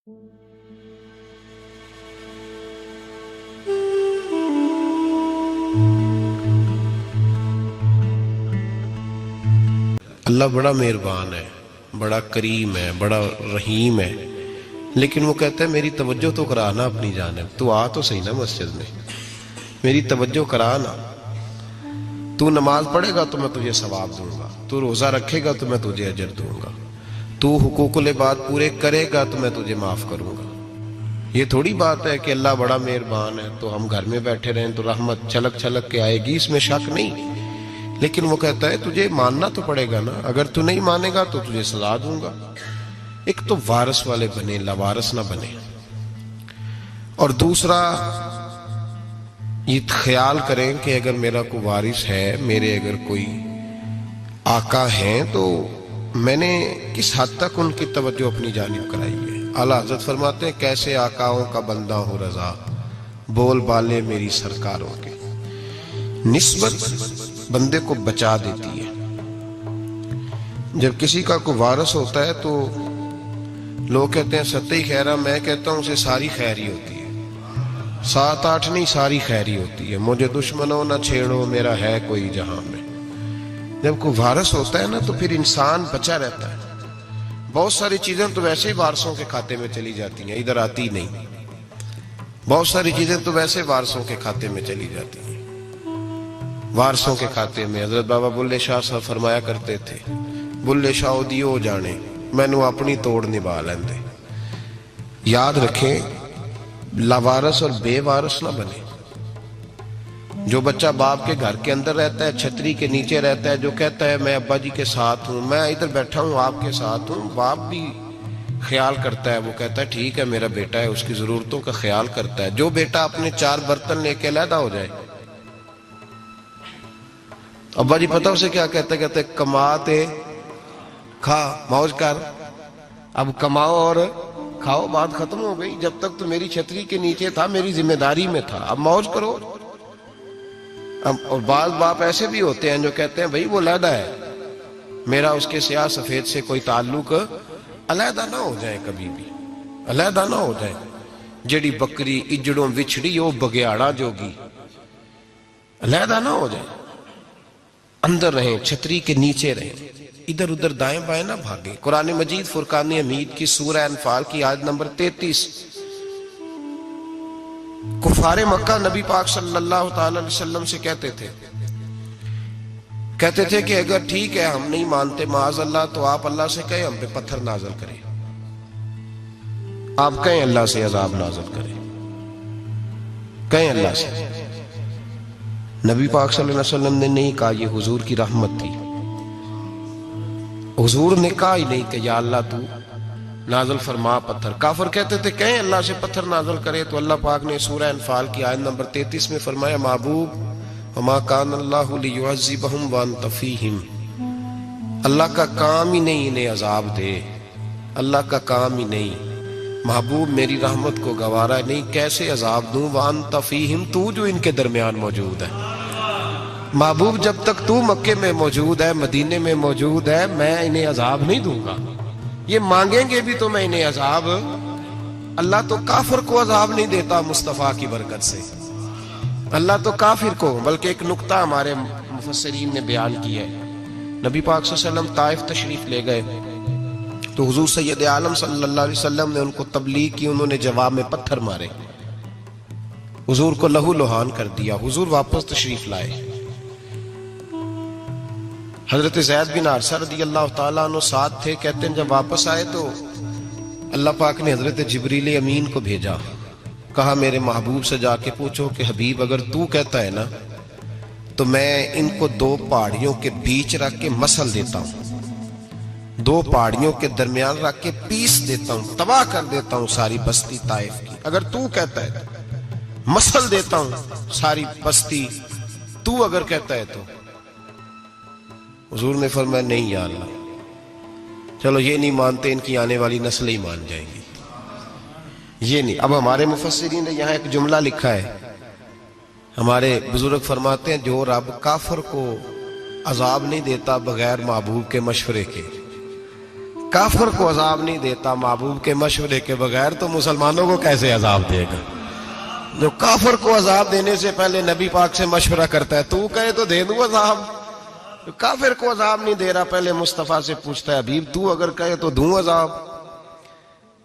اللہ بڑا مہربان ہے، بڑا کریم ہے، بڑا رحیم ہے، لیکن وہ کہتا ہے میری توجہ تو کرانا اپنی جانب، تو آ تو صحیح نا مسجد میں، میری توجہ کرانا، تو نماز پڑھے گا تو میں تجھے ثواب دوں گا، تو روزہ رکھے گا تو میں تجھے اجر دوں گا، تو حقوق العباد پورے کرے گا تو میں تجھے معاف کروں گا۔ یہ تھوڑی بات ہے کہ اللہ بڑا مہربان ہے تو ہم گھر میں بیٹھے رہیں تو رحمت چھلک چھلک کے آئے گی، اس میں شک نہیں، لیکن وہ کہتا ہے تجھے ماننا تو پڑے گا نا، اگر تو نہیں مانے گا تو تجھے سزا دوں گا۔ ایک تو وارث والے بنے، لاوارث نہ بنے، اور دوسرا یہ خیال کریں کہ اگر میرا کوئی وارث ہے، میرے اگر کوئی آقا ہیں، تو میں نے کس حد تک ان کی توجہ اپنی جانب کرائی ہے۔ اعلیٰ حضرت فرماتے ہیں کیسے آقاؤں کا بندہ ہوں رضا، بول بالے میری سرکاروں کے۔ نسبت بندے کو بچا دیتی ہے۔ جب کسی کا کوئی وارث ہوتا ہے تو لوگ کہتے ہیں ستّی خیرہ، میں کہتا ہوں اسے ساری خیر ہی ہوتی ہے، 7-8 نہیں، ساری خیر ہی ہوتی ہے۔ مجھے دشمنوں نہ چھیڑو، میرا ہے کوئی جہاں میں۔ جب کوئی وارث ہوتا ہے نا تو پھر انسان بچا رہتا ہے۔ بہت ساری چیزیں تو ویسے ہی وارثوں کے کھاتے میں چلی جاتی ہیں، ادھر آتی نہیں۔ بہت ساری چیزیں تو ویسے وارثوں کے کھاتے میں چلی جاتی ہیں۔ وارثوں کے کھاتے میں حضرت بابا بلے شاہ صاحب فرمایا کرتے تھے، بلے شاہ دیو جانے مینو اپنی توڑ نبھا لیندے۔ یاد رکھیں لاوارث اور بے وارث نہ بنے۔ جو بچہ باپ کے گھر کے اندر رہتا ہے، چھتری کے نیچے رہتا ہے، جو کہتا ہے میں ابا جی کے ساتھ ہوں، میں ادھر بیٹھا ہوں آپ کے ساتھ ہوں، باپ بھی خیال کرتا ہے، وہ کہتا ہے ٹھیک ہے میرا بیٹا ہے، اس کی ضرورتوں کا خیال کرتا ہے۔ جو بیٹا اپنے 4 برتن لے کے علیحدہ ہو جائے، ابا جی پتہ اسے کیا کہتے ہیں کماتے کھا موج کر، اب کماؤ اور کھاؤ، بات ختم ہو گئی۔ جب تک تو میری چھتری کے نیچے تھا، میری ذمہ داری میں تھا، اب موج کرو۔ اور بعض باپ ایسے بھی ہوتے ہیں جو کہتے ہیں بھئی وہ علیحدہ ہے، میرا اس کے سیاہ سفید سے کوئی تعلق، علیحدہ نہ ہو جائیں، کبھی بھی علیحدہ نہ ہو جائیں۔ جڑی بکری اجڑوں وچھڑی وہ بگیاڑا جوگی، علیحدہ نہ ہو جائیں، اندر رہیں، چھتری کے نیچے رہیں، ادھر ادھر دائیں بائیں نہ بھاگیں۔ قرآن مجید فرقان حمید کی سورہ انفال کی آیت نمبر 33، کفار مکہ نبی پاک صلی اللہ تعالی علیہ وسلم سے کہتے تھے کہ اگر ٹھیک ہے ہم نہیں مانتے معاذ اللہ، تو آپ اللہ سے کہیں ہم پہ پتھر نازل کریں، آپ کہیں اللہ سے عذاب نازل کریں، کہیں اللہ سے۔ نبی پاک صلی اللہ علیہ وسلم نے نہیں کہا، یہ حضور کی رحمت تھی، حضور نے کہا ہی نہیں کہ یا اللہ تو نازل فرما پتھر۔ کافر کہتے تھے کہیں اللہ سے پتھر نازل کرے، تو اللہ پاک نے سورہ انفال کی آیت نمبر 33 میں فرمایا محبوب وما کان اللہ لیعذبہم وانت فیہم، اللہ کا کام ہی نہیں انہیں عذاب دے، اللہ کا کام ہی نہیں، محبوب میری رحمت کو گوارا نہیں، کیسے عذاب دوں، وانت فیہم، تو جو ان کے درمیان موجود ہے۔ محبوب جب تک تو مکے میں موجود ہے، مدینے میں موجود ہے، میں انہیں عذاب نہیں دوں گا، یہ مانگیں گے بھی تو میں انہیں عذاب، اللہ تو کافر کو عذاب نہیں دیتا مصطفیٰ کی برکت سے، اللہ تو کافر کو۔ بلکہ ایک نکتہ ہمارے مفسرین نے بیان کیا ہے، نبی پاک صلی اللہ علیہ وسلم طائف تشریف لے گئے تو حضور سید عالم صلی اللہ علیہ وسلم نے ان کو تبلیغ کی، انہوں نے جواب میں پتھر مارے، حضور کو لہو لہان کر دیا، حضور واپس تشریف لائے۔ حضرت زید بن حارثہ رضی اللہ تعالیٰ عنہ ساتھ تھے، کہتے ہیں جب واپس آئے تو اللہ پاک نے حضرت جبریل امین کو بھیجا، کہا میرے محبوب سے جا کے پوچھو کہ حبیب اگر تو کہتا ہے نا تو میں ان کو 2 پہاڑیوں کے بیچ رکھ کے مسل دیتا ہوں، 2 پہاڑیوں کے درمیان رکھ کے پیس دیتا ہوں، تباہ کر دیتا ہوں ساری بستی طائف کی، اگر تو کہتا ہے تو مسل دیتا ہوں ساری بستی، تو اگر کہتا ہے تو۔ حضور نے فرمایا نہیں یا اللہ، چلو یہ نہیں مانتے، ان کی آنے والی نسلیں ہی مان جائیں گی، یہ نہیں۔ اب ہمارے مفسرین نے یہاں ایک جملہ لکھا ہے، ہمارے بزرگ فرماتے ہیں جو رب کافر کو عذاب نہیں دیتا بغیر محبوب کے مشورے کے، کافر کو عذاب نہیں دیتا محبوب کے مشورے کے بغیر، تو مسلمانوں کو کیسے عذاب دے گا؟ جو کافر کو عذاب دینے سے پہلے نبی پاک سے مشورہ کرتا ہے، تو کہے تو دے دوں عذاب. جو کافر کو عذاب نہیں دے رہا پہلے مصطفیٰ سے پوچھتا ہے حبیب تو اگر کہے تو دوں عذاب،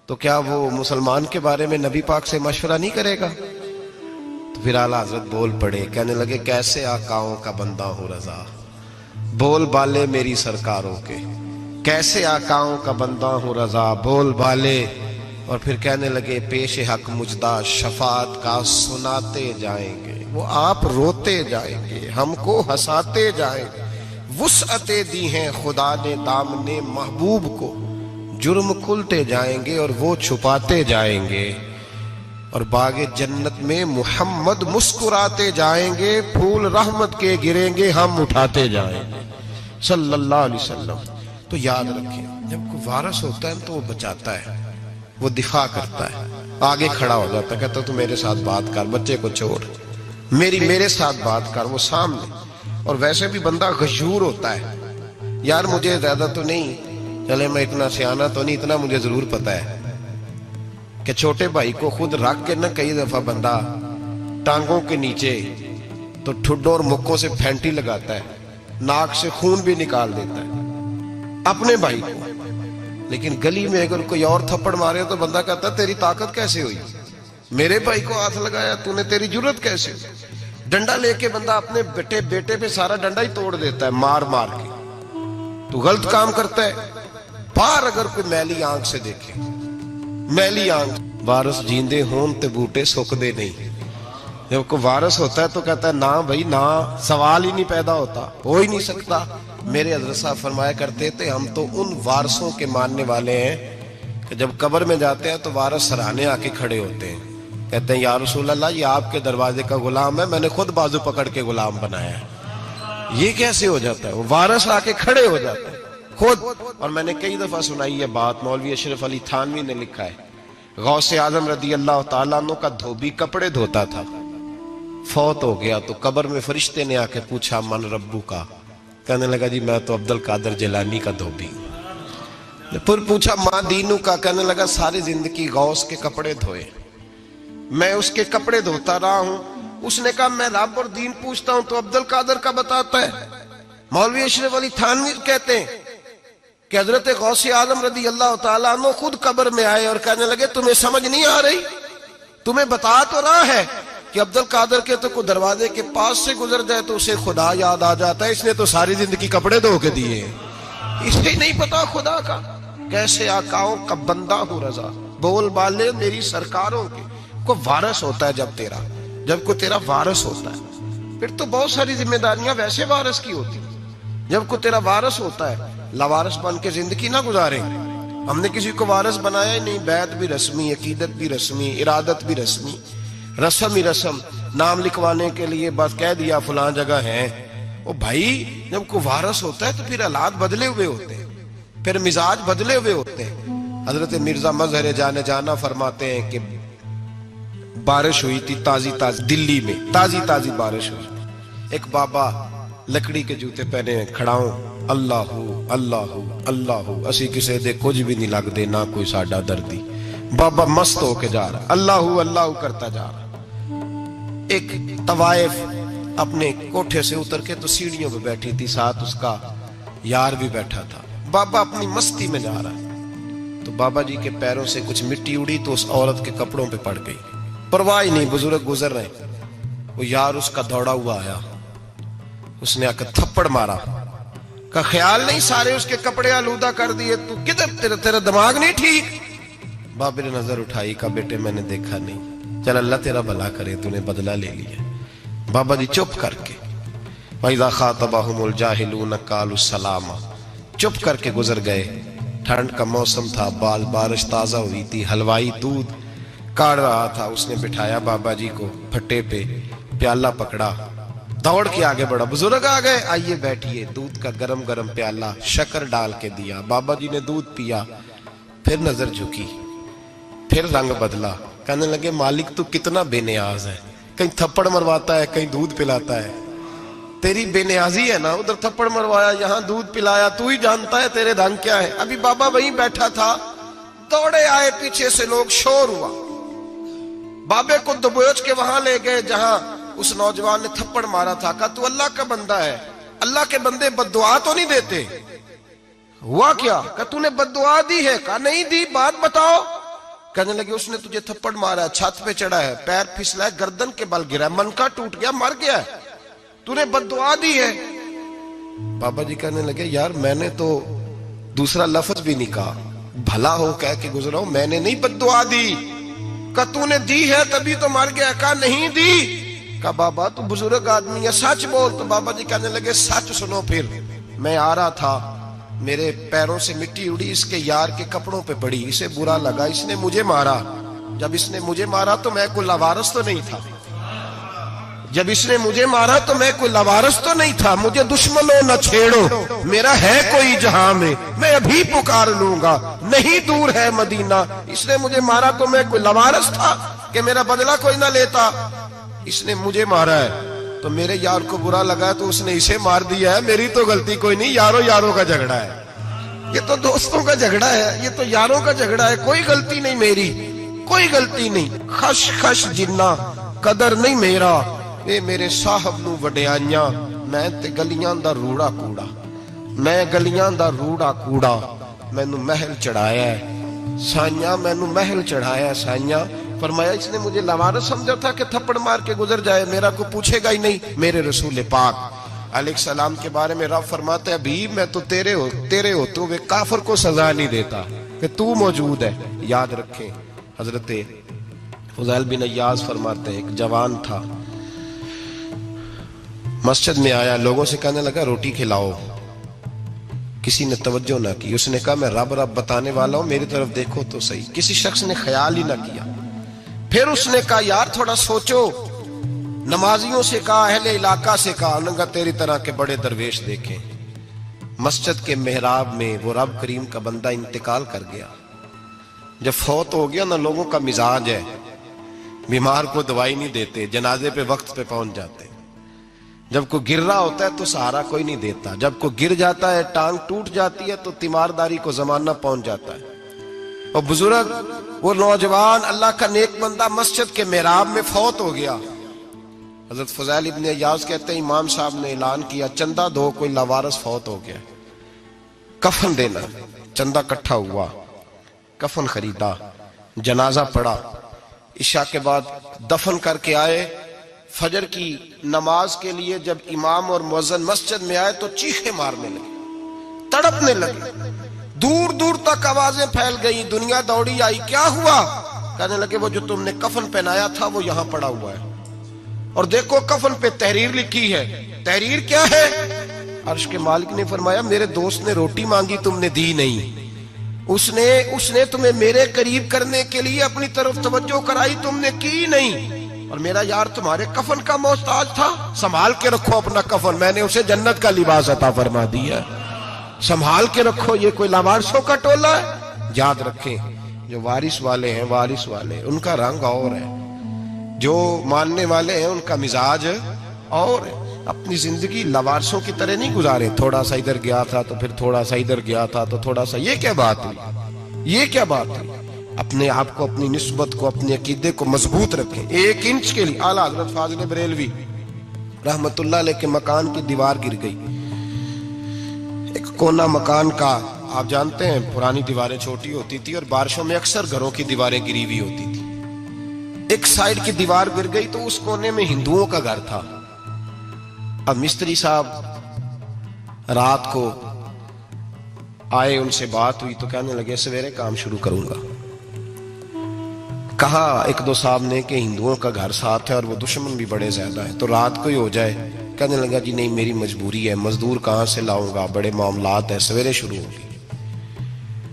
تو کیا وہ مسلمان کے بارے میں نبی پاک سے مشورہ نہیں کرے گا؟ تو پھر اعلیٰ حضرت بول پڑے، کہنے لگے کیسے آقاؤں کا بندہ ہوں رضا، بول بالے میری سرکاروں کے، کیسے آقاؤں کا بندہ ہوں رضا، بول بالے. اور پھر کہنے لگے پیش حق مجدہ شفاعت کا سناتے جائیں گے، وہ آپ روتے جائیں گے، ہم کو ہنساتے جائیں گے. وسعتیں دی ہیں خدا نے دامن محبوب کو، جرم کھلتے جائیں گے اور وہ چھپاتے جائیں گے. اور باغ جنت میں محمد مسکراتے جائیں گے، پھول رحمت کے گریں گے، ہم اٹھاتے جائیں گے صلی اللہ علیہ وسلم. تو یاد رکھیں، جب کوئی وارث ہوتا ہے تو وہ بچاتا ہے، وہ دفاع کرتا ہے، آگے کھڑا ہو جاتا ہے، کہتا تو میرے ساتھ بات کر، بچے کو چھوڑ، میرے ساتھ بات کر، وہ سامنے. اور ویسے بھی بندہ غیور ہوتا ہے، یار مجھے زیادہ تو نہیں، چلے میں اتنا سیانا تو نہیں، اتنا مجھے ضرور پتا ہے کہ چھوٹے بھائی کو خود رکھ کے نہ کئی دفعہ بندہ ٹانگوں کے نیچے تو ٹھڈوں اور مکوں سے پھینٹی لگاتا ہے، ناک سے خون بھی نکال دیتا ہے اپنے بھائی کو. لیکن گلی میں اگر کوئی اور تھپڑ مارے تو بندہ کہتا ہے تیری طاقت کیسے ہوئی، میرے بھائی کو ہاتھ لگایا تو نے، تیری جرت کیسے ہوئی. ڈنڈا لے کے بندہ اپنے بیٹے پہ سارا ڈنڈا ہی توڑ دیتا ہے مار مار کے. تو غلط کام کرتا ہے. باہر اگر کوئی میلی آنکھ سے دیکھے، میلی آنکھ، وارث جیندے ہون تے بوٹے سکدے نہیں. جب کوئی وارث ہوتا ہے تو کہتا ہے نہ بھائی نہ، سوال ہی نہیں پیدا ہوتا، ہو ہی نہیں سکتا. میرے حضرت صاحب فرمایا کرتے تھے ہم تو ان وارثوں کے ماننے والے ہیں کہ جب قبر میں جاتے ہیں تو وارث سراہنے آ کے کھڑے ہوتے ہیں، کہتے ہیں یا رسول اللہ یہ آپ کے دروازے کا غلام ہے، میں نے خود بازو پکڑ کے غلام بنایا ہے. یہ کیسے ہو جاتا ہے؟ وہ وارث آ کے کھڑے ہو جاتے ہیں خود. اور میں نے کئی دفعہ سنائی یہ بات، مولوی اشرف علی تھانوی نے لکھا ہے، غوث اعظم رضی اللہ تعالیٰ عنہ کا دھوبی کپڑے دھوتا تھا، فوت ہو گیا تو قبر میں فرشتے نے آ کے پوچھا من ربو کا، کہنے لگا جی میں تو عبد القادر جیلانی کا دھوبی ہوں. پھر پوچھا ماں دینو کا، کہنے لگا ساری زندگی غوث کے کپڑے دھوئے، میں اس کے کپڑے دھوتا رہا ہوں. اس نے کہا میں رب اور دین پوچھتا ہوں تو عبد القادر کا بتاتا ہے. مولوی اشرف علی تھانوی کہتے ہیں کہ حضرت غوث اعظم رضی اللہ تعالیٰ عنہ خود قبر میں آئے اور کہنے لگے تمہیں سمجھ نہیں آ رہی، تمہیں بتا تو رہا ہے کہ عبد القادر کے تو کوئی دروازے کے پاس سے گزر جائے تو اسے خدا یاد آ جاتا ہے، اس نے تو ساری زندگی کپڑے دھو کے دیے ہیں، اسے نہیں پتا خدا کا. کیسے آقاؤں کا بندہ ہوں رضا، بول بالے میری سرکاروں کے. کو وارث ہوتا ہے جب کوئی تیرا وارث ہوتا ہے، پھر تو بہت ساری ذمہ داریاں ویسے وارث کی ہوتی ہیں. جب کوئی تیرا وارث ہوتا ہے، لاوارث بن کے زندگی نہ گزارے. ہم نے کسی کو وارث بنایا ہی نہیں، بیعت بھی رسمی، عقیدت بھی رسمی، ارادت بھی رسمی، رسم ہی رسم، نام لکھوانے کے لیے بس کہہ دیا فلاں جگہ ہے. او بھائی جب کوئی وارث ہوتا ہے تو پھر حالات بدلے ہوئے ہوتے ہیں، پھر مزاج بدلے ہوئے ہوتے ہیں. حضرت مرزا مظہر جانا فرماتے ہیں کہ بارش ہوئی تھی تازی دلی میں تازی بارش ہوئی. ایک بابا لکڑی کے جوتے پہنے کھڑا ہوں، اللہ اللہ اللہ اسی کسے دے کچھ بھی نہیں لگ دے، نہ کوئی ساڈا دردی. بابا مست ہو کے جا رہا، اللہ اللہ کرتا جا رہا. ایک طوائف اپنے کوٹھے سے اتر کے تو سیڑھیوں پہ بیٹھی تھی، ساتھ اس کا یار بھی بیٹھا تھا. بابا اپنی مستی میں جا رہا ہے تو بابا جی کے پیروں سے کچھ مٹی اڑی تو اس عورت کے کپڑوں پہ پڑ گئی. پرواہ نہیں، بزرگ گزر رہے. وہ یار اس کا دوڑا ہوا آیا، اس نے آ کر تھپڑ مارا، کا خیال نہیں سارے اس کے کپڑے آلودہ کر دیے، تو کدھر تیرا دماغ نہیں ٹھیک. بابے نے نظر اٹھائی، کہا بیٹے میں نے دیکھا نہیں، چل اللہ تیرا بھلا کرے، تو نے بدلہ لے لیا. بابا جی چپ کر کے وَإِذَا خَاطَبَهُمُ الْجَاهِلُونَ قَالُوا السَّلَامَ، چپ کر کے گزر گئے. ٹھنڈ کا موسم تھا، بارش تازہ ہوئی تھی، حلوائی دودھ کاڑ رہا تھا. اس نے بٹھایا بابا جی کو پھٹے پہ، پیالہ پکڑا، دوڑ کے آگے بڑھا. بزرگ آ گئے، آئیے بیٹھیے. دودھ کا گرم پیالہ شکر ڈال کے دیا. بابا جی نے دودھ پیا، پھر نظر جھکی، پھر رنگ بدلا. کہنے لگے مالک تو کتنا بے نیاز ہے، کہیں تھپڑ مرواتا ہے، کہیں دودھ پلاتا ہے. تیری بے نیازی ہے نا، ادھر تھپڑ مروایا، یہاں دودھ پلایا، تو ہی جانتا ہے تیرے رنگ کیا ہے۔ ابھی بابا وہیں بیٹھا تھا، دوڑے آئے پیچھے سے لوگ، شور ہوا، بابے کو دبوچ کے وہاں لے گئے جہاں اس نوجوان نے تھپڑ مارا تھا۔ کہا تو اللہ کا بندہ ہے، اللہ کے بندے بد دعا تو نہیں دیتے؟ ہوا کیا؟ کہا تو نے بد دعا دی ہے؟ کہا نہیں دی، بات بتاؤ۔ کہنے لگے اس نے تجھے تھپڑ مارا ہے، چھت پہ چڑھا ہے، پیر پھسلا ہے، گردن کے بل گرا ہے، منکا ٹوٹ گیا، مر گیا ہے، تو نے بد دعا دی ہے۔ بابا جی کہنے لگے یار میں نے تو دوسرا لفظ بھی نہیں کہا، بھلا ہو کہہ کے گزرا ہوں، میں نے نہیں بد دعا دی۔ کہا تو نے دی ہے تبھی تو مر گیا۔ کہا نہیں دی۔ کہا بابا تو بزرگ آدمی ہے، سچ بول۔ تو بابا جی کہنے لگے سچ سنو، پھر میں آ رہا تھا، میرے پیروں سے مٹی اڑی، اس کے یار کے کپڑوں پہ پڑی، اسے برا لگا، اس نے مجھے مارا۔ جب اس نے مجھے مارا تو میں کوئی لاوارث تو نہیں تھا، جب اس نے مجھے مارا تو میں کوئی لاوارث تو نہیں تھا، مجھے دشمنوں نہ چھیڑو، میرا ہے کوئی جہاں میں ابھی پکار لوں گا، نہیں دور ہے مدینہ۔ اس نے مجھے مارا تو میں کوئی لاوارث تھا کہ میرا بدلہ کوئی نہ لیتا؟ اس نے مجھے مارا ہے تو میرے یار کو برا لگا ہے تو اس نے اسے مار دیا ہے، میری تو غلطی کوئی نہیں، یاروں کا جھگڑا ہے، یہ تو دوستوں کا جھگڑا ہے، یہ تو یاروں کا جھگڑا ہے، کوئی غلطی نہیں میری، کوئی غلطی نہیں۔ خش خش جنہ قدر نہیں میرا، اے میرے صاحب نو وڈیائیاں، میں تے گلیاں دا روڑا کوڑا، میں گلیاں دا روڑا کوڑا، میں نو محل چڑھایا ہے سائیاں، میں نو محل چڑھایا ہے سائیاں۔ فرمایا اس نے مجھے لاوارث سمجھا تھا کہ تھپڑ مار کے گزر جائے، میرا کو پوچھے گا ہی نہیں۔ میرے رسول پاک علیہ السلام کے بارے میں رب فرماتا ہے ابھی میں تو تیرے ہوتے ہوئے کافر کو سزا نہیں دیتا کہ تو موجود ہے۔ یاد رکھیں حضرت فضیل بن عیاض فرماتے ہیں ایک جوان تھا، مسجد میں آیا، لوگوں سے کہنے لگا روٹی کھلاؤ، کسی نے توجہ نہ کی، اس نے کہا میں رب بتانے والا ہوں، میری طرف دیکھو تو صحیح، کسی شخص نے خیال ہی نہ کیا۔ پھر اس نے کہا یار تھوڑا سوچو، نمازیوں سے کہا، اہل علاقہ سے کہا، انہوں نے کہا تیری طرح کے بڑے درویش دیکھیں۔ مسجد کے محراب میں وہ رب کریم کا بندہ انتقال کر گیا۔ جب فوت ہو گیا نا، لوگوں کا مزاج ہے بیمار کو دوائی نہیں دیتے، جنازے پہ وقت پہ پہنچ جاتے، جب کوئی گر رہا ہوتا ہے تو سہارا کوئی نہیں دیتا، جب کوئی گر جاتا ہے ٹانگ ٹوٹ جاتی ہے تو تیمارداری کو زمانہ پہنچ جاتا ہے۔ اور بزرگ وہ نوجوان اللہ کا نیک بندہ مسجد کے محراب میں فوت ہو گیا۔ حضرت فضیل ابن عیاض کہتے ہیں امام صاحب نے اعلان کیا چندہ دو، کوئی لاوارث فوت ہو گیا، کفن دینا۔ چندہ کٹھا ہوا، کفن خریدا، جنازہ پڑا، عشاء کے بعد دفن کر کے آئے۔ فجر کی نماز کے لیے جب امام اور مؤذن مسجد میں آئے تو چیخیں مارنے لگے، تڑپنے لگے، دور دور تک آوازیں پھیل گئی، دنیا دوڑی آئی، کیا ہوا؟ کہنے لگے وہ جو تم نے کفن پہنایا تھا وہ یہاں پڑا ہوا ہے، اور دیکھو کفن پہ تحریر لکھی ہے۔ تحریر کیا ہے؟ عرش کے مالک نے فرمایا میرے دوست نے روٹی مانگی تم نے دی نہیں، اس نے تمہیں میرے قریب کرنے کے لیے اپنی طرف توجہ کرائی، تم نے کی نہیں، اور میرا یار تمہارے کفن کا محتاج تھا، سنبھال کے رکھو اپنا کفن، میں نے اسے جنت کا لباس عطا فرما دیا، سنبھال کے رکھو، یہ کوئی لاوارثوں کا ٹولہ ہے۔ یاد رکھیں جو وارث والے ہیں، وارث والے ان کا رنگ اور ہے، جو ماننے والے ہیں ان کا مزاج اور ہے۔ اپنی زندگی لاوارثوں کی طرح نہیں گزارے، تھوڑا سا ادھر گیا تھا تو پھر تھوڑا سا ادھر گیا تھا تو تھوڑا سا، یہ کیا بات ہوئی، یہ کیا بات ہوئی؟ اپنے آپ کو، اپنی نسبت کو، اپنے عقیدے کو مضبوط رکھیں۔ 1 انچ کے لیے اعلیٰ حضرت فاضل بریلوی رحمت اللہ علیہ کے مکان کی دیوار گر گئی، ایک کونا مکان کا، آپ جانتے ہیں پرانی دیواریں چھوٹی ہوتی تھی اور بارشوں میں اکثر گھروں کی دیواریں گری ہوئی ہوتی تھی، ایک سائیڈ کی دیوار گر گئی تو اس کونے میں ہندوؤں کا گھر تھا۔ اب مستری صاحب رات کو آئے، ان سے بات ہوئی تو کہنے لگے سویرے کام شروع کروں گا۔ کہا 1-2 صاحب نے کہ ہندوؤں کا گھر ساتھ ہے اور وہ دشمن بھی بڑے زیادہ ہیں تو رات کو ہی ہو جائے۔ کہنے لگا جی نہیں میری مجبوری ہے، مزدور کہاں سے لاؤں گا، بڑے معاملات ہیں، سویرے شروع ہوگی۔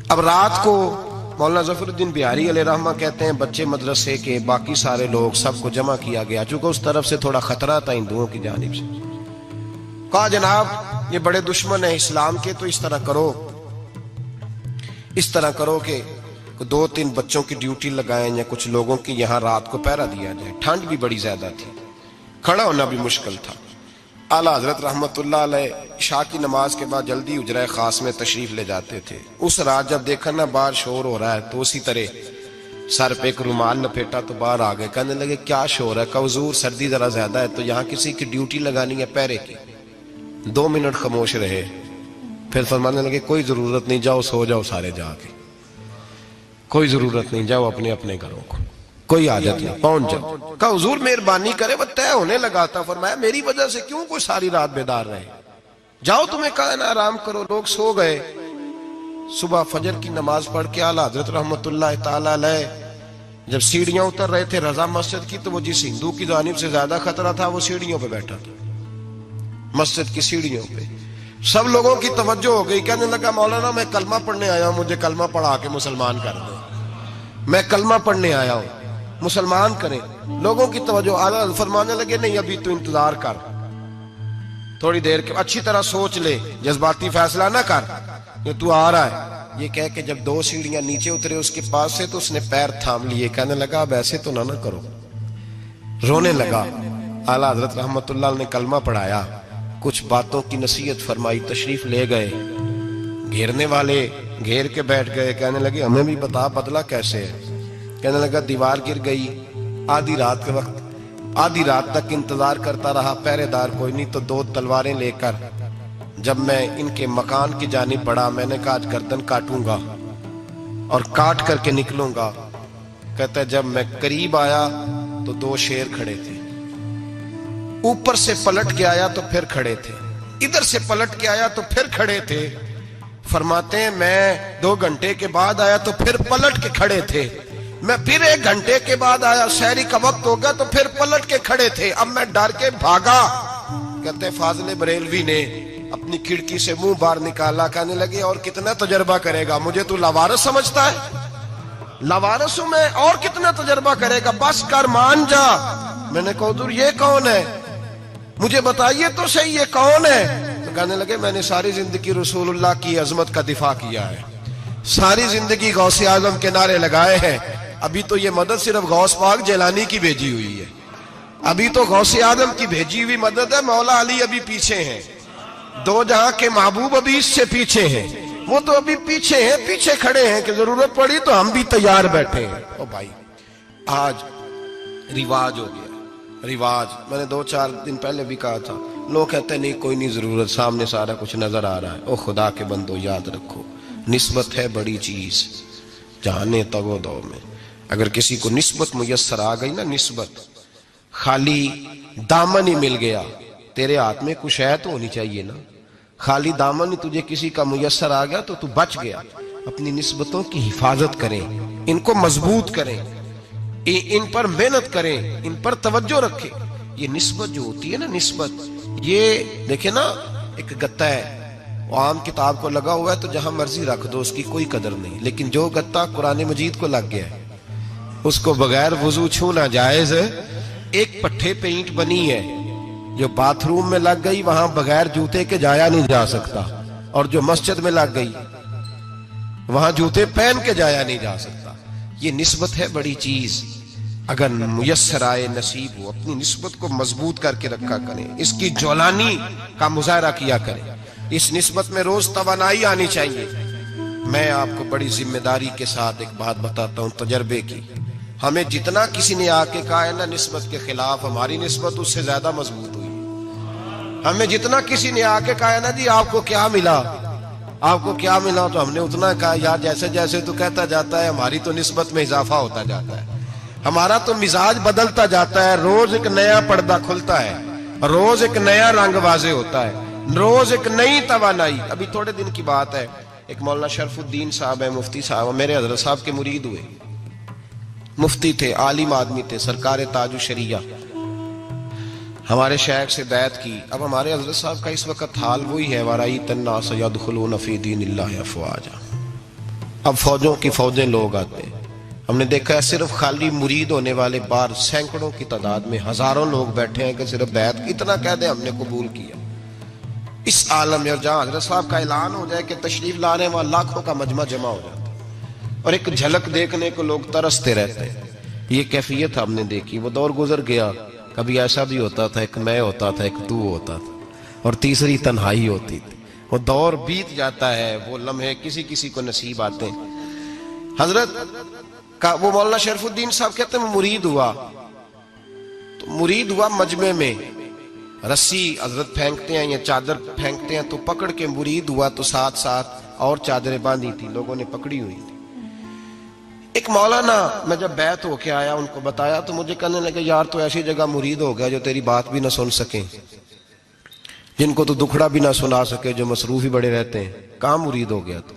اب رات کو مولانا ظفر الدین بہاری علیہ رحمہ کہتے ہیں بچے مدرسے کے، باقی سارے لوگ، سب کو جمع کیا گیا، چونکہ اس طرف سے تھوڑا خطرہ تھا ہندوؤں کی جانب سے۔ کہا جناب یہ بڑے دشمن ہیں اسلام کے، تو اس طرح کرو کہ 2-3 بچوں کی ڈیوٹی لگائیں یا کچھ لوگوں کی یہاں رات کو پہرا دیا جائے، ٹھنڈ بھی بڑی زیادہ تھی، کھڑا ہونا بھی مشکل تھا۔ اعلیٰ حضرت رحمت اللہ علیہ عشاء کی نماز کے بعد جلدی حجرہ خاص میں تشریف لے جاتے تھے. اس رات جب دیکھا نا باہر شور ہو رہا ہے تو اسی طرح سر پہ ایک رومال لپیٹا تو باہر آ گئے. کہنے لگے کیا شور ہے؟ کہ حضور سردی ذرا زیادہ ہے تو یہاں کسی کی ڈیوٹی لگانی ہے پہرے کی. 2 منٹ خاموش رہے، پھر فرمانے لگے کوئی ضرورت نہیں، جاؤ سو جاؤ سارے جا کے، کوئی ضرورت نہیں، جاؤ اپنے اپنے گھروں کو، کوئی حاجت نہیں، پہنچ جاؤ. کہا حضور مہربانی کرے، وہ طے ہونے لگا تھا. فرمایا میری وجہ سے کیوں کوئی ساری رات بیدار رہے، جاؤ تمہیں کہا نا آرام کرو. لوگ سو گئے. صبح فجر کی نماز پڑھ کے اعلیٰ حضرت رحمت اللہ تعالی علیہ جب سیڑھیاں اتر رہے تھے رضا مسجد کی، تو وہ جس ہندو کی جانب سے زیادہ خطرہ تھا وہ سیڑھیوں پہ بیٹھا تھا، مسجد کی سیڑھیوں پہ. سب لوگوں کی توجہ ہو گئی. کہنے لگا مولانا میں کلمہ پڑھنے آیا ہوں، مجھے کلمہ پڑھا کے مسلمان کر دیں، میں کلمہ پڑھنے آیا ہوں، مسلمان کریں. لوگوں کی توجہ. اعلیٰ فرمانے لگے نہیں ابھی تو انتظار کر، تھوڑی دیر کے اچھی طرح سوچ لے، جذباتی فیصلہ نہ کر کہ تو آ رہا ہے. یہ کہہ کے جب 2 سیڑھیاں نیچے اترے اس کے پاس سے تو اس نے پیر تھام لیے. کہنے لگا اب ایسے تو نہ کرو، رونے لگا. اعلیٰ حضرت رحمت اللہ نے کلمہ پڑھایا، کچھ باتوں کی نصیحت فرمائی، تشریف لے گئے. گھیرنے والے گھیر کے بیٹھ گئے. کہنے لگے ہمیں بھی بتا بدلہ کیسے ہے. کہنے لگا دیوار گر گئی آدھی رات کے وقت، آدھی رات تک انتظار کرتا رہا، پہرے دار کوئی نہیں، تو 2 تلواریں لے کر جب میں ان کے مکان کی جانب بڑھا، میں نے کہا آج گردن کاٹوں گا اور کاٹ کر کے نکلوں گا. کہتا ہے جب میں قریب آیا تو 2 شیر کھڑے تھے، اوپر سے پلٹ کے آیا تو پھر کھڑے تھے، ادھر سے پلٹ کے آیا تو پھر کھڑے تھے. فرماتے ہیں میں 2 گھنٹے کے بعد آیا تو پھر پلٹ کے کھڑے تھے، میں پھر 1 گھنٹے کے بعد آیا، سحری کا وقت ہو گیا تو پھر پلٹ کے کھڑے تھے. اب میں ڈر کے بھاگا. کہتے فاضل بریلوی نے اپنی کھڑکی سے منہ باہر نکالا. کہنے لگے اور کتنا تجربہ کرے گا، مجھے تو لاوارث سمجھتا ہے، لاوارث ہوں میں، اور کتنا تجربہ کرے گا، بس کر مان جا. میں نے کہا حضور یہ کون ہے، مجھے بتائیے تو صحیح یہ کون ہے. تو کہنے لگے میں نے ساری زندگی رسول اللہ کی عظمت کا دفاع کیا ہے، ساری زندگی غوث اعظم کے نعرے لگائے ہیں. ابھی تو یہ مدد صرف غوث پاک جیلانی کی بھیجی ہوئی ہے، ابھی تو غوث اعظم کی بھیجی ہوئی مدد ہے. مولا علی ابھی پیچھے ہیں، 2 جہاں کے محبوب ابھی اس سے پیچھے ہیں، وہ تو ابھی پیچھے ہیں، پیچھے کھڑے ہیں کہ ضرورت پڑی تو ہم بھی تیار بیٹھے ہیں. او بھائی آج رواج ہو گیا، رواج. میں نے 2-4 دن پہلے بھی کہا تھا، لوگ کہتے ہیں نہیں کوئی نہیں ضرورت، سامنے سارا کچھ نظر آ رہا ہے. او خدا کے بندو یاد رکھو نسبت ہے بڑی چیز، جانے تگو دو میں. اگر کسی کو نسبت میسر آ گئی نا، نسبت، خالی دامن ہی مل گیا، تیرے ہاتھ میں کچھ ہے تو ہونی چاہیے نا. خالی دامن ہی تجھے کسی کا میسر آ گیا تو بچ گیا. اپنی نسبتوں کی حفاظت کریں، ان کو مضبوط کریں، ان پر محنت کریں، ان پر توجہ رکھیں. یہ نسبت جو ہوتی ہے نا، نسبت، یہ دیکھیں نا ایک گتا ہے وہ عام کتاب کو لگا ہوا ہے تو جہاں مرضی رکھ دو اس کی کوئی قدر نہیں. لیکن جو گتا قرآن مجید کو لگ گیا ہے اس کو بغیر وضو چھونا جائز ہے. ایک پٹھے پہ اینٹ بنی ہے جو باتھ روم میں لگ گئی وہاں بغیر جوتے کے جایا نہیں جا سکتا، اور جو مسجد میں لگ گئی وہاں جوتے پہن کے جایا نہیں جا سکتا. یہ نسبت ہے بڑی چیز. اگر میسر آئے نصیب ہو اپنی نسبت کو مضبوط کر کے رکھا کریں، اس کی جولانی کا مظاہرہ کیا کریں. اس نسبت میں روز توانائی آنی چاہیے. میں آپ کو بڑی ذمہ داری کے ساتھ ایک بات بتاتا ہوں تجربے کی. ہمیں جتنا کسی نے آ کے کہا ہے نا نسبت کے خلاف، ہماری نسبت اس سے زیادہ مضبوط ہوئی. ہمیں جتنا کسی نے آ کے کہا ہے نا جی آپ کو کیا ملا، آپ کو کیا ملا، تو ہم نے اتنا کہا یار جیسے جیسے تو کہتا جاتا ہے ہماری تو نسبت میں اضافہ ہوتا جاتا ہے، ہمارا تو مزاج بدلتا جاتا ہے. روز ایک نیا پردہ کھلتا ہے، روز ایک نیا رنگ واضح ہوتا ہے، روز ایک نئی توانائی. ابھی تھوڑے دن کی بات ہے، ایک مولانا شرف الدین صاحب ہے، مفتی صاحب، میرے حضرت صاحب کے مرید ہوئے. مفتی تھے، عالم آدمی تھے، سرکار تاج الشریعہ، ہمارے شیخ سے بیعت کی. اب ہمارے حضرت صاحب کا اس وقت حال وہی ہے، وَرَأَيْتَ النَّاسَ يَدْخُلُونَ فِي دِينِ اللَّهِ أَفْوَاجًا. اب فوجوں کی فوجیں لوگ آتے ہیں. ہم نے دیکھا ہے صرف خالی مرید ہونے والے بار سینکڑوں کی تعداد میں ہزاروں لوگ بیٹھے ہیں کہ صرف بیعت اتنا کہہ دیں ہم نے قبول کیا. اس عالم میں اور جہاں حضرت صاحب کا اعلان ہو جائے کہ تشریف لانے وہاں لاکھوں کا مجمع جمع ہو جاتا ہے اور ایک جھلک دیکھنے کو لوگ ترستے رہتے ہیں. یہ کیفیت ہم نے دیکھی. وہ دور گزر گیا، کبھی ایسا بھی ہوتا تھا ایک میں ہوتا تھا ایک تو ہوتا تھا. اور تیسری تنہائی ہوتی تھی. وہ دور بیت جاتا ہے، وہ لمحے کسی کسی کو نصیب آتے ہیں. حضرت کا وہ مولانا شریف الدین صاحب کہتے ہیں مرید ہوا، تو مرید ہوا مجمع میں رسی حضرت پھینکتے ہیں یا چادر پھینکتے ہیں، تو پکڑ کے مرید ہوا تو ساتھ ساتھ اور چادریں باندھی تھی، لوگوں نے پکڑی ہوئی تھی. ایک مولانا میں جب بیعت ہو کے آیا ان کو بتایا تو مجھے کہنے لگے یار تو ایسی جگہ مرید ہو گیا جو تیری بات بھی نہ سن سکیں، جن کو تو دکھڑا بھی نہ سنا سکے، جو مصروف ہی بڑے رہتے ہیں، کہاں مرید ہو گیا تو؟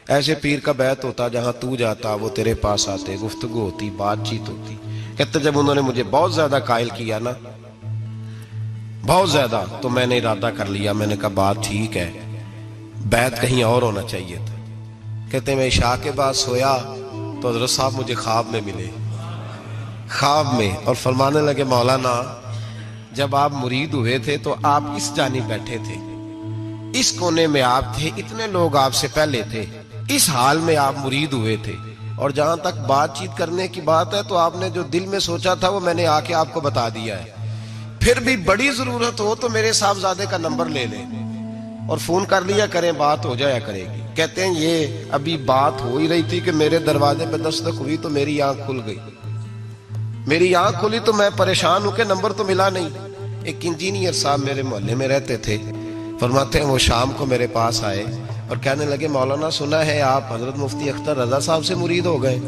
ایسے پیر کا بیعت ہوتا جہاں تو جاتا وہ تیرے پاس آتے، گفتگو ہوتی، بات چیت ہوتی. کہتے جب انہوں نے مجھے بہت زیادہ قائل کیا نا، بہت زیادہ، تو میں نے ارادہ کر لیا، میں نے کہا بات ٹھیک ہے، بیعت کہیں اور ہونا چاہیے تھا. کہتے میں عشاء کے بعد سویا تو حضرت صاحب مجھے خواب میں ملے، خواب میں، اور فرمانے لگے مولانا جب آپ مرید ہوئے تھے تو آپ اس جانب بیٹھے تھے، اس کونے میں آپ تھے، اتنے لوگ آپ سے پہلے تھے، اس حال میں آپ مرید ہوئے تھے، اور جہاں تک بات چیت کرنے کی بات ہے تو آپ نے جو دل میں سوچا تھا وہ میں نے آ کے آپ کو بتا دیا ہے. پھر بھی بڑی ضرورت ہو تو میرے صاحبزادے کا نمبر لے لیں اور فون کر لیا کریں، بات ہو جایا کرے گی. کہتے ہیں یہ ابھی بات ہو ہی رہی تھی کہ میرے دروازے پہ دستک ہوئی تو میری آنکھ کھل گئی. میری آنکھ کھلی تو میں پریشان ہوں کہ نمبر تو ملا نہیں. ایک انجینئر صاحب میرے محلے میں رہتے تھے، فرماتے ہیں وہ شام کو میرے پاس آئے اور کہنے لگے مولانا سنا ہے آپ حضرت مفتی اختر رضا صاحب سے مرید ہو گئے.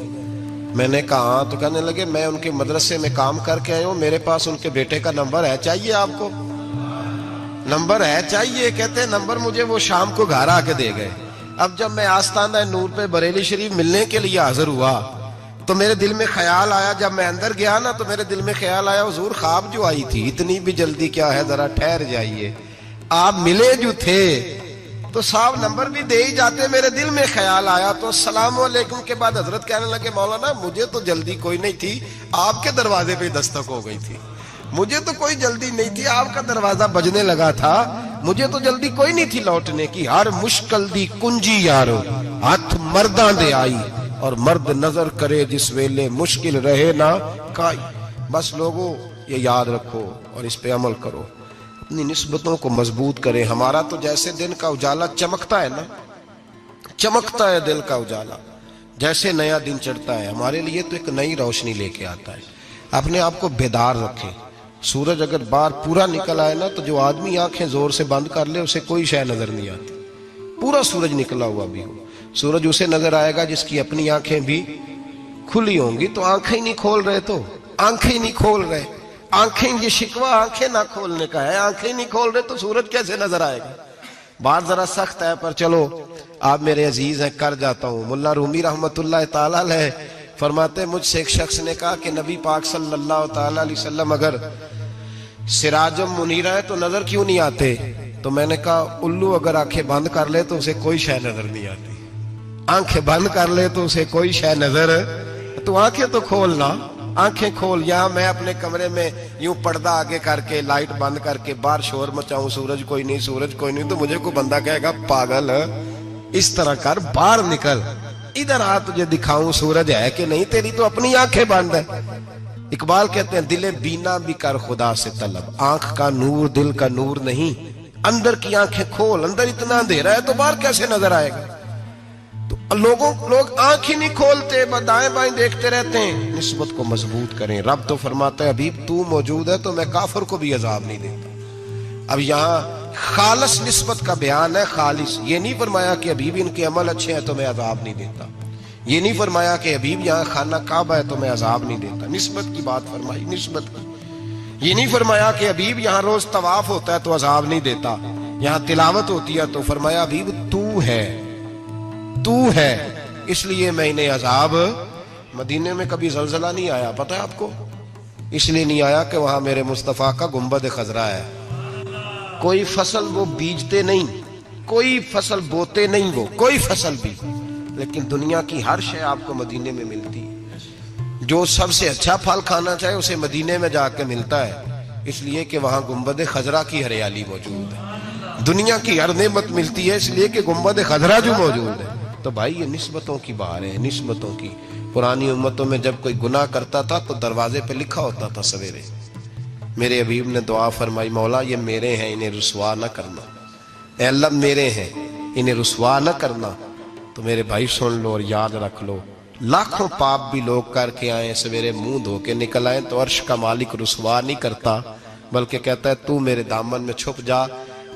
میں نے کہا ہاں. تو کہنے لگے میں ان کے مدرسے میں کام کر کے آئے ہوں، میرے پاس ان کے بیٹے کا نمبر ہے، چاہیے آپ کو؟ نمبر ہے چاہیے؟ کہتے ہیں نمبر مجھے وہ شام کو گھر آ کے دے گئے. اب جب میں آستانہ نور پہ بریلی شریف ملنے کے لیے حاضر ہوا تو میرے دل میں خیال آیا، جب میں اندر گیا نا تو میرے دل میں خیال آیا حضور خواب جو آئی تھی اتنی بھی جلدی کیا ہے، ذرا ٹھہر جائیے، آپ ملے جو تھے تو صاحب نمبر بھی دے ہی جاتے. میرے دل میں خیال آیا تو السلام علیکم کے بعد حضرت کہنے لگے مولانا مجھے تو جلدی کوئی نہیں تھی، آپ کے دروازے پہ دستک ہو گئی تھی، مجھے تو کوئی جلدی نہیں تھی، آپ کا دروازہ بجنے لگا تھا، مجھے تو جلدی کوئی نہیں تھی لوٹنے کی. ہر مشکل دی کنجی یارو ہاتھ مرداں دے آئی، اور مرد نظر کرے جس ویلے مشکل رہے نہ کائی. بس لوگوں یہ یاد رکھو اور اس پہ عمل کرو، اپنی نسبتوں کو مضبوط کریں. ہمارا تو جیسے دن کا اجالا چمکتا ہے نا، چمکتا ہے دل کا اجالا، جیسے نیا دن چڑھتا ہے ہمارے لیے تو ایک نئی روشنی لے کے آتا ہے. اپنے آپ کو بیدار رکھیں. سورج اگر باہر پورا نکل آئے نا تو جو آدمی آنکھیں زور سے بند کر لے اسے کوئی شے نظر نہیں آتی. پورا سورج نکلا ہوا بھی ہو، سورج اسے نظر آئے گا جس کی اپنی آنکھیں بھی کھلی ہوں گی. تو آنکھیں نہیں کھول رہے، تو آنکھیں نہیں کھول رہے، آنکھیں، یہ شکوہ آنکھیں نہ کھولنے کا ہے، آنکھیں نہیں کھول رہے تو سورج کیسے نظر آئے گا؟ بات ذرا سخت ہے پر چلو آپ میرے عزیز ہیں کر جاتا ہوں. ملا رومی رحمت اللہ تعالی علیہ فرماتے مجھ سے ایک شخص نے کہا کہ نبی پاک صلی اللہ تعالی علیہ وسلم اگر سراجم منیرہ ہے تو نظر کیوں نہیں آتے؟ تو میں نے کہا الو اگر آنکھیں بند کر لے تو اسے کوئی شے نظر نہیں آتی. آنکھیں بند کر لے تو اسے کوئی شے نظر، تو آنکھیں تو کھولنا، آنکھیں کھول. یہاں میں اپنے کمرے میں یوں پردہ آگے کر کے لائٹ بند کر کے باہر شور مچاؤں، سورج کوئی نہیں، سورج کوئی نہیں، تو مجھے کوئی بندہ کہے گا پاگل اس طرح کر، باہر نکل، ادھر آ تجھے دکھاؤں سورج ہے کہ نہیں، تیری تو اپنی آنکھیں بند ہے. اقبال کہتے ہیں دل بینا بھی کر خدا سے طلب، آنکھ کا نور دل کا نور نہیں، اندر کی آنکھیں کھول، اندر اتنا اندھیرا ہے تو باہر کیسے نظر آئے گا؟ تو لوگ آنکھ ہی نہیں کھولتے، دائیں بائیں دیکھتے رہتے ہیں. نسبت کو مضبوط کریں. رب تو فرماتا ہے حبیب تو موجود ہے تو میں کافر کو بھی عذاب نہیں دیتا. اب یہاں خالص نسبت کا بیان ہے، خالص. یہ نہیں فرمایا کہ حبیب ان کے عمل اچھے ہیں تو میں عذاب نہیں دیتا. یہ نہیں فرمایا کہ حبیب یہاں خانہ کعبہ ہے تو میں عذاب نہیں دیتا. نسبت کی بات فرمائی، نسبت کی. یہ نہیں فرمایا کہ حبیب یہاں روز طواف ہوتا ہے تو عذاب نہیں دیتا، یہاں تلاوت ہوتی ہے تو فرمایا حبیب تو ہے، تو ہے، اس لیے میں انہیں عذاب. مدینے میں کبھی زلزلہ نہیں آیا، پتہ ہے آپ کو؟ اس لیے نہیں آیا کہ وہاں میرے مصطفیٰ کا گنبد خضرا ہے. کوئی فصل وہ بیجتے نہیں، کوئی فصل بوتے نہیں، وہ کوئی فصل بھی، لیکن دنیا کی ہر شے آپ کو مدینے میں ملتی ہے. جو سب سے اچھا پھل کھانا چاہے اسے مدینے میں جا کے ملتا ہے، اس لیے کہ وہاں گنبد خضرا کی ہریالی موجود ہے. دنیا کی ہر نعمت ملتی ہے اس لیے کہ گنبد خضرا جو موجود ہے. تو بھائی یہ نسبتوں کی بہار ہے، نسبتوں کی. پرانی امتوں میں جب کوئی گناہ کرتا تھا تو دروازے پہ لکھا ہوتا تھا سویرے میرے حبیب نے دعا فرمائی مولا یہ میرے ہیں انہیں رسوا نہ کرنا، اے اللہ میرے ہیں انہیں رسوا نہ کرنا۔ تو میرے بھائی سن لو اور یاد رکھ لو، لاکھوں پاپ بھی لوگ کر کے آئیں، سویرے منہ دھو کے نکل آئیں تو عرش کا مالک رسوا نہیں کرتا، بلکہ کہتا ہے تو میرے دامن میں چھپ جا،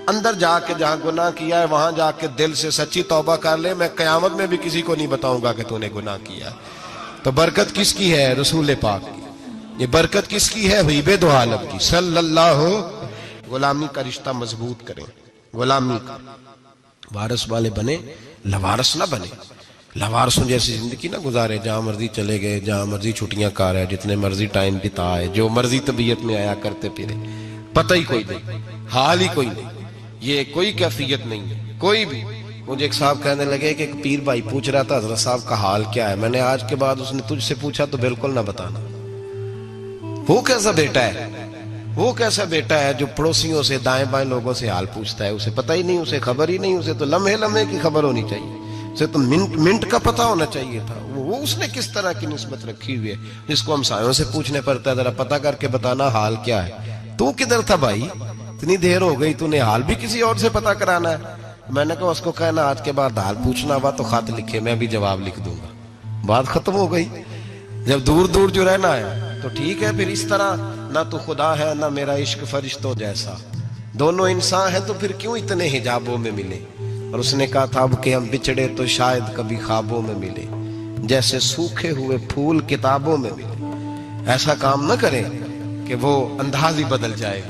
اندر جا کے جہاں گناہ کیا ہے وہاں جا کے دل سے سچی توبہ کر لے، میں قیامت میں بھی کسی کو نہیں بتاؤں گا کہ تو نے گناہ کیا۔ تو برکت کس کی ہے؟ رسول پاک کی۔ یہ برکت کس کی ہے؟ حبیب دو عالم کی صلی اللہ۔ غلامی کا رشتہ مضبوط کریں، غلامی کا، وارث والے بنے، لوارث نہ بنے۔ لوارثوں جیسی زندگی نہ گزارے، جہاں مرضی چلے گئے، جہاں مرضی چھٹیاں کار ہے، جتنے مرضی ٹائم بتائے، جو مرضی طبیعت میں آیا کرتے پھرے، پتہ ہی کوئی نہیں، حال ہی کوئی نہیں، یہ کوئی کیفیت نہیں ہے کوئی بھی۔ مجھے ایک صاحب کہنے لگے کہ ایک پیر بھائی پوچھ رہا تھا حضرت صاحب کا حال کیا ہے، میں نے آج کے بعد اس نے تجھ سے پوچھا تو بالکل نہ بتانا۔ وہ کیسا بیٹا ہے، وہ کیسا بیٹا ہے جو پڑوسیوں سے دائیں بائیں لوگوں سے حال پوچھتا ہے، اسے پتہ ہی نہیں، اسے خبر ہی نہیں، اسے تو لمحے لمحے کی خبر ہونی چاہیے، اسے تو منٹ منٹ کا پتہ ہونا چاہیے تھا۔ وہ اس نے کس طرح کی نسبت رکھی ہوئی ہے جس کو ہم سایوں سے پوچھنے پڑتا ہے ذرا پتہ کر کے بتانا حال کیا ہے۔ تو کدھر تھا بھائی، اتنی دیر ہو گئی، تو نے حال بھی کسی اور سے پتہ کرانا ہے؟ میں نے کہا اس کو کہنا آج کے بعد حال پوچھنا ہوا تو خط لکھے، میں بھی جواب لکھ دوں گا، بات ختم ہو گئی۔ جب دور دور جو رہنا ہے تو ٹھیک ہے، پھر اس طرح نہ تو خدا ہے نہ میرا عشق فرشتوں جیسا، دونوں انسان ہیں تو پھر کیوں اتنے حجابوں میں ملے؟ اور اس نے کہا تھا اب کہ ہم بچھڑے تو شاید کبھی خوابوں میں ملے، جیسے سوکھے ہوئے پھول کتابوں میں ملے۔ ایسا کام نہ کریں کہ وہ انداز ہی بدل جائے،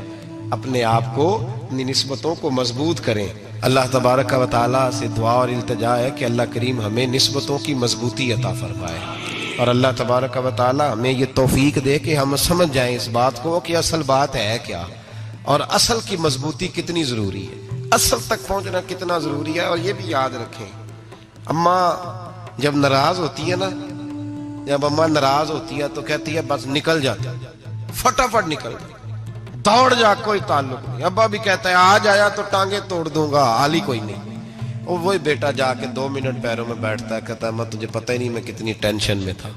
اپنے آپ کو، اپنی نسبتوں کو مضبوط کریں۔ اللہ تبارک و تعالیٰ سے دعا اور التجا ہے کہ اللہ کریم ہمیں نسبتوں کی مضبوطی عطا فرمائے، اور اللہ تبارک و تعالیٰ ہمیں یہ توفیق دے کہ ہم سمجھ جائیں اس بات کو کہ اصل بات ہے کیا، اور اصل کی مضبوطی کتنی ضروری ہے، اصل تک پہنچنا کتنا ضروری ہے۔ اور یہ بھی یاد رکھیں، اماں جب ناراض ہوتی ہے نا، جب اماں ناراض ہوتی ہے تو کہتی ہے بس نکل جاتا، فٹافٹ نکل جاتا، دوڑ جا، کوئی تعلق نہیں۔ ابا بھی کہتا ہے آج آیا تو ٹانگیں توڑ دوں گا، حال ہی کوئی نہیں۔ وہی بیٹا جا کے 2 منٹ پیروں میں بیٹھتا ہے، کہتا ہے ماں تجھے پتہ ہی نہیں میں کتنی ٹینشن میں تھا۔